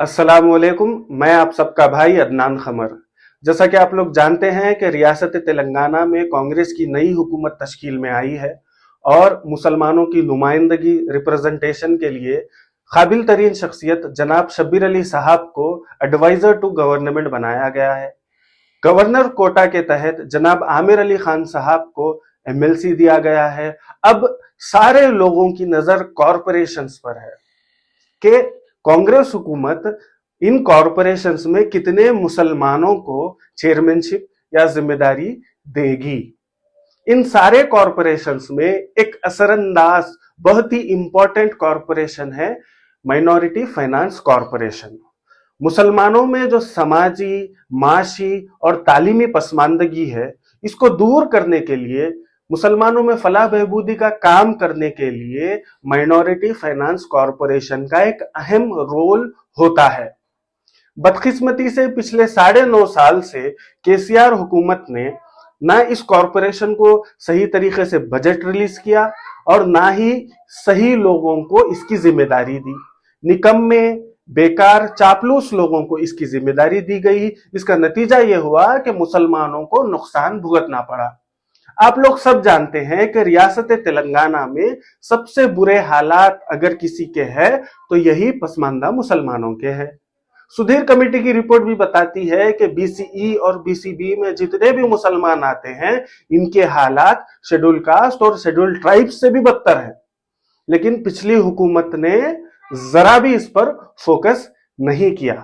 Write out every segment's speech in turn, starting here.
अस्सलामुअलैकुम। मैं आप सबका भाई अदनान खमर। जैसा कि आप लोग जानते हैं कि रियासत तेलंगाना में कांग्रेस की नई हुकूमत तश्कील में आई है और मुसलमानों की नुमाइंदगी रिप्रेजेंटेशन के लिए काबिल तरीन शख्सियत जनाब शब्बीर अली साहब को एडवाइजर टू गवर्नमेंट बनाया गया है। गवर्नर कोटा के तहत जनाब आमिर अली खान साहब को एमएलसी दिया गया है। अब सारे लोगों की नजर कॉरपोरेशंस पर है कि कांग्रेस हुकूमत इन कॉरपोरेशंस में कितने मुसलमानों को चेयरमैनशिप या जिम्मेदारी देगी। इन सारे कॉरपोरेशंस में एक असरअंदाज बहुत ही इंपॉर्टेंट कॉरपोरेशन है माइनॉरिटी फाइनेंस कॉरपोरेशन। मुसलमानों में जो समाजी, माशी और तालीमी पसमानदगी है, इसको दूर करने के लिए, मुसलमानों में फलाह बहबूदी का काम करने के लिए माइनॉरिटी फाइनेंस कॉरपोरेशन का एक अहम रोल होता है। बदकिस्मती से पिछले 9.5 साल से केसीआर हुकूमत ने ना इस कॉरपोरेशन को सही तरीके से बजट रिलीज किया और ना ही सही लोगों को इसकी जिम्मेदारी दी। निकम्मे, बेकार, चापलूस लोगों को इसकी जिम्मेदारी दी गई। इसका नतीजा यह हुआ कि मुसलमानों को नुकसान भुगतना पड़ा। आप लोग सब जानते हैं कि रियासत तेलंगाना में सबसे बुरे हालात अगर किसी के हैं तो यही पसमानदा मुसलमानों के हैं। सुधीर कमेटी की रिपोर्ट भी बताती है कि बीसीई और बीसीबी में जितने भी मुसलमान आते हैं, इनके हालात शेड्यूल कास्ट और शेड्यूल ट्राइब्स से भी बदतर है। लेकिन पिछली हुकूमत ने जरा भी इस पर फोकस नहीं किया।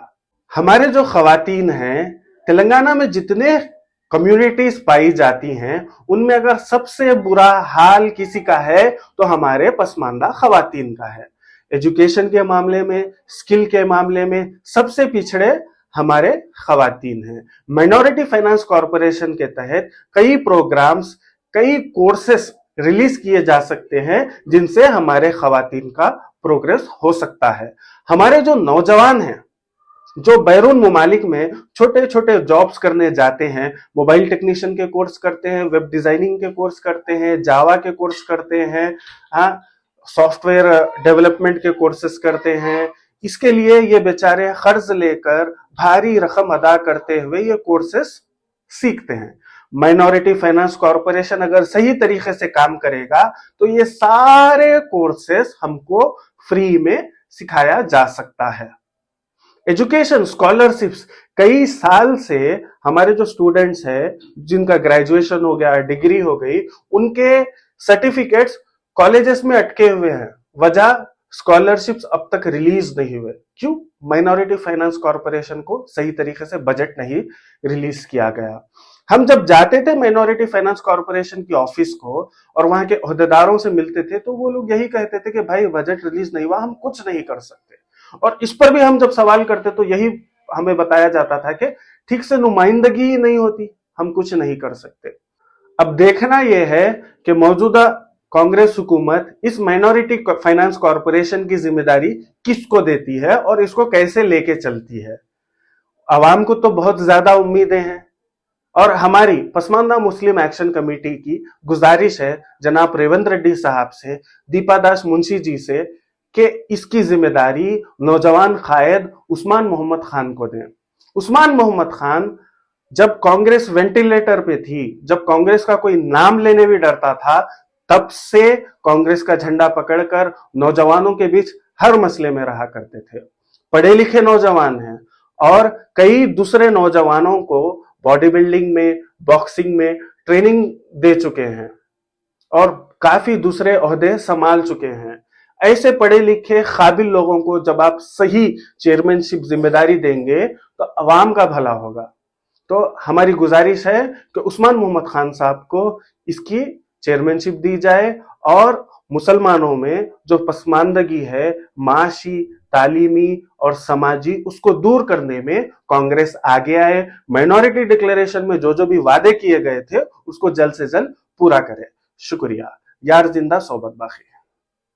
हमारे जो खवातीन हैं, तेलंगाना में जितने कम्युनिटीज पाई जाती हैं, उनमें अगर सबसे बुरा हाल किसी का है तो हमारे पसमानदा खवातीन का है। एजुकेशन के मामले में, स्किल के मामले में सबसे पिछड़े हमारे खवातीन हैं। माइनॉरिटी फाइनेंस कॉरपोरेशन के तहत कई प्रोग्राम्स, कई कोर्सेस रिलीज किए जा सकते हैं जिनसे हमारे खवातीन का प्रोग्रेस हो सकता है। हमारे जो नौजवान हैं, जो बैरून मुमालिक में छोटे छोटे जॉब्स करने जाते हैं, मोबाइल टेक्नीशियन के कोर्स करते हैं, वेब डिजाइनिंग के कोर्स करते हैं, जावा के कोर्स करते हैं, सॉफ्टवेयर डेवलपमेंट के कोर्सेस करते हैं, इसके लिए ये बेचारे कर्ज लेकर भारी रकम अदा करते हुए ये कोर्सेस सीखते हैं। माइनॉरिटी फाइनेंस कॉरपोरेशन अगर सही तरीके से काम करेगा तो ये सारे कोर्सेस हमको फ्री में सिखाया जा सकता है। एजुकेशन स्कॉलरशिप्स, कई साल से हमारे जो स्टूडेंट्स हैं जिनका ग्रेजुएशन हो गया, डिग्री हो गई, उनके सर्टिफिकेट्स कॉलेजेस में अटके हुए हैं। वजह, स्कॉलरशिप्स अब तक रिलीज नहीं हुए। क्यों? माइनॉरिटी फाइनेंस कॉरपोरेशन को सही तरीके से बजट नहीं रिलीज किया गया। हम जब जाते थे माइनॉरिटी फाइनेंस कॉरपोरेशन की ऑफिस को और वहां के ओहदेदारों से मिलते थे तो वो लोग यही कहते थे कि भाई बजट रिलीज नहीं हुआ, हम कुछ नहीं कर सकते। और इस पर भी हम जब सवाल करते तो यही हमें बताया जाता था कि ठीक से नुमाइंदगी नहीं होती, हम कुछ नहीं कर सकते। अब देखना यह है कि मौजूदा कांग्रेस हुकूमत इस माइनॉरिटी फाइनेंस कॉरपोरेशन की जिम्मेदारी किसको देती है और इसको कैसे लेके चलती है। आवाम को तो बहुत ज्यादा उम्मीदें हैं और हमारी पसमानदा मुस्लिम एक्शन कमेटी की गुजारिश है जनाब रेवंत रेड्डी साहब से, दीपा दास मुंशी जी से, कि इसकी जिम्मेदारी नौजवान कायद उस्मान मोहम्मद खान को दें। उस्मान मोहम्मद खान जब कांग्रेस वेंटिलेटर पे थी, जब कांग्रेस का कोई नाम लेने भी डरता था, तब से कांग्रेस का झंडा पकड़कर नौजवानों के बीच हर मसले में रहा करते थे। पढ़े लिखे नौजवान हैं और कई दूसरे नौजवानों को बॉडी बिल्डिंग में, बॉक्सिंग में ट्रेनिंग दे चुके हैं और काफी दूसरे ओहदे संभाल चुके हैं। ऐसे पढ़े लिखे काबिल लोगों को जब आप सही चेयरमैनशिप जिम्मेदारी देंगे तो अवाम का भला होगा। तो हमारी गुजारिश है कि उस्मान मोहम्मद खान साहब को इसकी चेयरमैनशिप दी जाए और मुसलमानों में जो पसमानदगी है, माशी, तालीमी और समाजी, उसको दूर करने में कांग्रेस आगे आए। माइनॉरिटी डिक्लेरेशन में जो जो भी वादे किए गए थे उसको जल्द से जल्द पूरा करे। शुक्रिया। यार जिंदा सोबत बाकी।